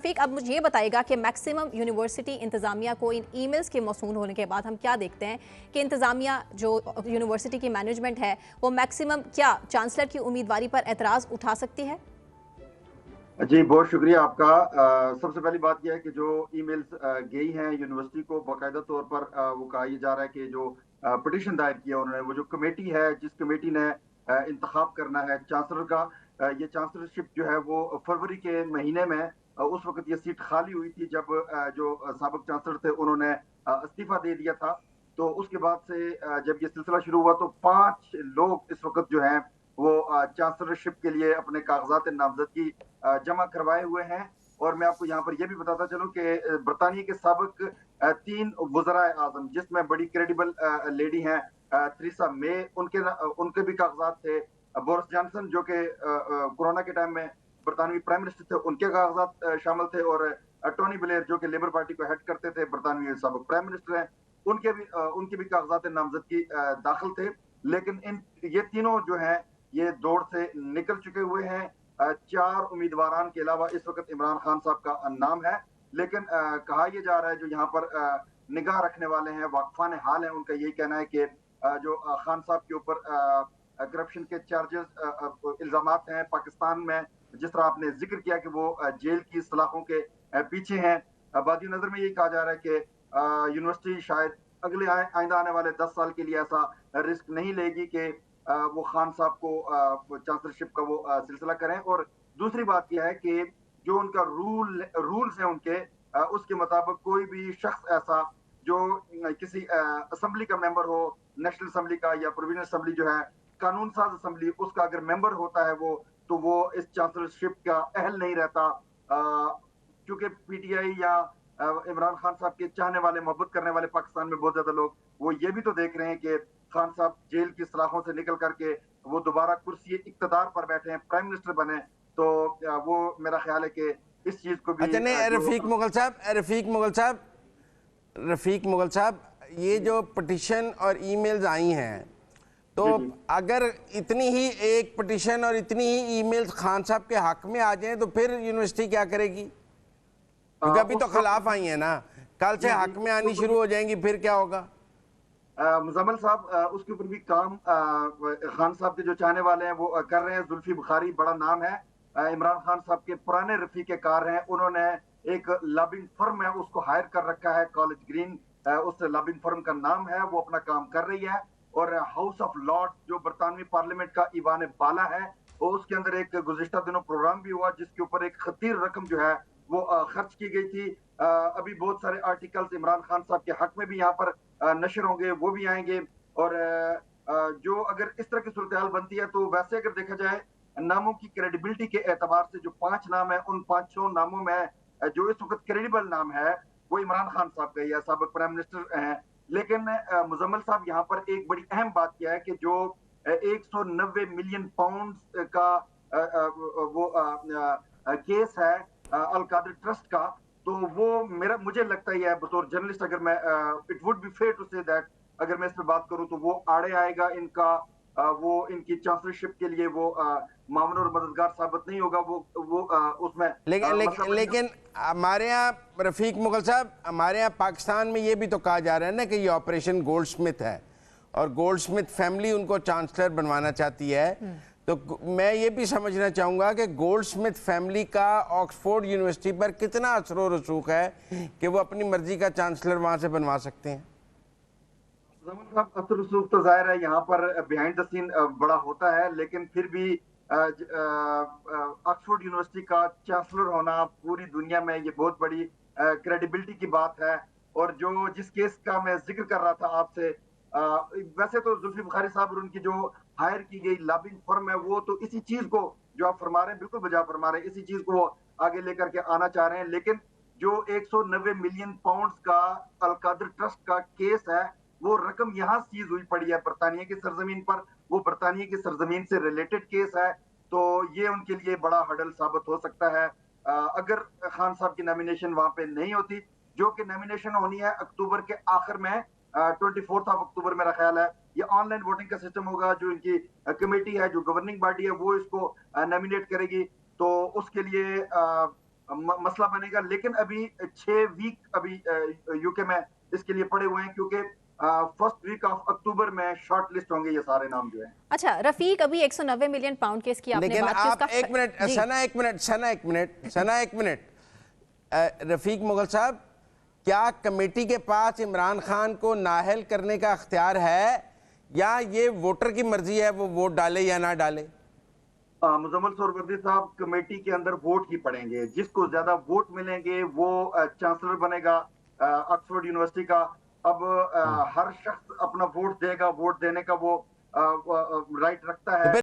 रफीक, अब मुझे ये बताइएगा कि मैक्सिमम यूनिवर्सिटी इंतज़ामिया को इन ईमेल्स के मौसूल होने के बाद हम क्या देखते हैं कि इंतज़ामिया जो यूनिवर्सिटी की मैनेजमेंट है वो मैक्सिमम क्या चांसलर की उम्मीदवारी पर एतराज़ उठा सकती है? जी, बहुत शुक्रिया आपका। सबसे पहली बात यह है कि जो ईमेल्स गई हैं यूनिवर्सिटी को बाकायदा तौर पर वो कहा यह जा रहा है कि जो पिटीशन दायर किया उन्होंने, वो जो कमेटी है जिस कमेटी ने इंतखाब करना है चांसलर का, ये चांसलरशिप जो है वो फरवरी के महीने में उस वक्त ये सीट खाली हुई थी जब जो साबिक चांसलर थे उन्होंने इस्तीफा दे दिया था। तो उसके बाद से जब ये सिलसिला शुरू हुआ तो 5 लोग इस वक्त जो हैं वो चांसलरशिप के लिए अपने कागजात नामजदगी जमा करवाए हुए हैं। और मैं आपको यहाँ पर यह भी बताता चलूं कि बरतानिया के साबिक 3 वज़राए आज़म जिसमें बड़ी क्रेडिबल लेडी हैं थेरेसा मे, उनके भी कागजात थे। बोरिस जॉनसन जो कि कोरोना के टाइम में बरतानवी प्राइम मिनिस्टर थे, उनके कागजात शामिल थे। और टोनी ब्लेयर जो कि लेबर पार्टी को हेड करते थे, बरतानवी साबिक प्राइम मिनिस्टर हैं, उनके भी कागजात नामजदगी दाखिल थे। लेकिन ये तीनों जो हैं ये दौड़ से निकल चुके हुए हैं। 4 उम्मीदवारान के अलावा इस वक्त इमरान खान साहब का नाम है। लेकिन कहा यह जा रहा है जो यहाँ पर निगाह रखने वाले हैं, वाकफान हाल है, उनका यही कहना है कि जो खान साहब के ऊपर करप्शन के चार्जेस इल्जामात हैं पाकिस्तान में, जिस तरह आपने जिक्र किया कि वो जेल की सलाखों के पीछे हैं। बादी नजर में यही कहा जा रहा है कि यूनिवर्सिटी शायद अगले आइंदा आने वाले 10 साल के लिए ऐसा रिस्क नहीं लेगी कि वो खान साहब को चांसलरशिप का वो सिलसिला करें। और दूसरी बात यह है कि जो उनका रूल्स हैं उनके, उसके मुताबिक कोई भी शख्स ऐसा जो किसी असेंबली का मेंबर हो, नेशनल असेंबली का या प्रोविजनल असेंबली जो है कानून साज असेंबली, उसका अगर मेंबर होता है तो वो इस चांसलरशिप का अहल नहीं रहता। क्योंकि पीटीआई या इमरान खान साहब के चाहने वाले, मोहब्बत करने वाले पाकिस्तान में बहुत ज्यादा लोग वो ये भी तो देख रहे हैं कि खान साहब जेल की सलाखों से निकल करके वो दोबारा कुर्सी इक्तदार पर बैठे हैं, प्राइम मिनिस्टर बने। तो वो मेरा ख्याल है कि इस चीज को भी अच्छा नहीं, रफ़ीक मुगल साहब, ये जो पिटीशन और ईमेल्स आई हैं, तो जी जी अगर इतनी ही एक पिटीशन और इतनी ही ईमेल्स खान साहब के हक में आ जाएं तो फिर यूनिवर्सिटी क्या करेगी? क्योंकि अभी तो खिलाफ आई है ना, कल से हक में आनी शुरू हो जाएंगी, फिर क्या होगा? मुजम्मिल साहब उसके ऊपर भी काम खान साहब के जो चाहने वाले हैं वो कर रहे हैं। जुल्फी बुखारी बड़ा नाम है, इमरान खान साहब के पुराने रफीके कार हैं। उन्होंने एक लॉबिंग फर्म है उसको हायर कर रखा है, कॉलेज ग्रीन उस लॉबिंग फर्म का नाम है, वो अपना काम कर रही है। और हाउस ऑफ लॉर्ड्स जो बरतानवी पार्लियामेंट का ईवान बाला है, वो उसके अंदर एक गुज़िश्ता दिनों प्रोग्राम भी हुआ जिसके ऊपर एक खतीर रकम जो है वो खर्च की गई थी। अभी बहुत सारे आर्टिकल्स इमरान खान साहब के हक में भी यहाँ पर नशर होंगे, वो भी आएंगे। और जो अगर इस तरह की सूरत हाल बनती है तो वैसे अगर देखा जाए नामों की क्रेडिबिलिटी के एतबार से जो 5 नाम है, उन 5 नामों में जो इस वक्त क्रेडिबल नाम है वो इमरान खान साहब का ही है, साबिक प्राइम मिनिस्टर हैं। लेकिन मुजम्मिल साहब यहाँ पर एक बड़ी अहम बात क्या है कि जो 190 मिलियन पाउंड का वो केस है अल कादिर ट्रस्ट का, तो वो मुझे लगता ही है बतौर जर्नलिस्ट, अगर मैं it would be fair to say that अगर मैं इस पर बात करूं तो वो आड़े आएगा इनका, वो इनकी चांसलरशिप के लिए वो मामून और मददगार साबित नहीं होगा। वो उसमें लेकिन हमारे यहाँ रफ़ीक मुगल साहब, हमारे यहाँ पाकिस्तान में ये भी तो कहा जा रहा है ना कि ये ऑपरेशन गोल्डस्मिथ है और गोल्डस्मिथ फैमिली उनको चांसलर बनवाना चाहती है। तो मैं ये भी समझना चाहूँगा कि गोल्डस्मिथ फैमिली का ऑक्सफोर्ड यूनिवर्सिटी पर कितना असर व रसूख है कि वो अपनी मर्जी का चांसलर वहाँ से बनवा सकते हैं? असर रसूख तो जाहिर है यहाँ पर बिहाइंड द सीन बड़ा होता है, लेकिन फिर भी ऑक्सफोर्ड यूनिवर्सिटी का चांसलर होना पूरी दुनिया में ये बहुत बड़ी क्रेडिबिलिटी की बात है। और जो जिस केस का मैं जिक्र कर रहा था आपसे, वैसे तो जुल्फी बुखारी साहब और उनकी जो हायर की गई लॉबिंग फर्म है वो तो इसी चीज को जो आप फरमा रहे हैं बिल्कुल बजा फरमा रहे हैं, इसी चीज को वो आगे लेकर के आना चाह रहे हैं। लेकिन जो 190 मिलियन पाउंड्स का अल कादिर ट्रस्ट का केस है, वो रकम यहाँ सीज हुई पड़ी है बरतानिया की सरजमीन पर, वो बरतानिया की सरजमीन से रिलेटेड केस है। तो ये उनके लिए बड़ा हडल साबित हो सकता है अगर खान साहब की नॉमिनेशन वहां पे नहीं होती, जो कि नॉमिनेशन होनी है अक्टूबर के आखिर में, 24 अक्टूबर मेरा ख्याल है। ये ऑनलाइन वोटिंग का सिस्टम होगा, जो इनकी कमेटी है, जो गवर्निंग बॉडी है, वो इसको नॉमिनेट करेगी। तो उसके लिए मसला बनेगा। लेकिन अभी 6 वीक अभी यूके में इसके लिए पड़े हुए हैं, क्योंकि फर्स्ट वीक ऑफ अक्टूबर में शॉर्ट लिस्ट होंगे ये सारे नाम जो हैं। अच्छा रफीक, अभी 190 मिलियन पाउंड केस की आपने लेकिन बात की, आप उसका एक मिनट सना एक मिनट रफीक मुगल साहब, क्या कमेटी के पास इमरान खान को नाअहल करने का अख्तियार है, या ये वोटर की मर्जी है वो वोट डाले या ना डाले? मुजम्मल सोहरवर्दी साहब, कमेटी के अंदर वोट ही पड़ेंगे, जिसको ज्यादा वोट मिलेंगे वो चांसलर बनेगा ऑक्सफोर्ड यूनिवर्सिटी का। अब हर शख्स अपना वोट देगा, वोट देने का वो राइट रखता है।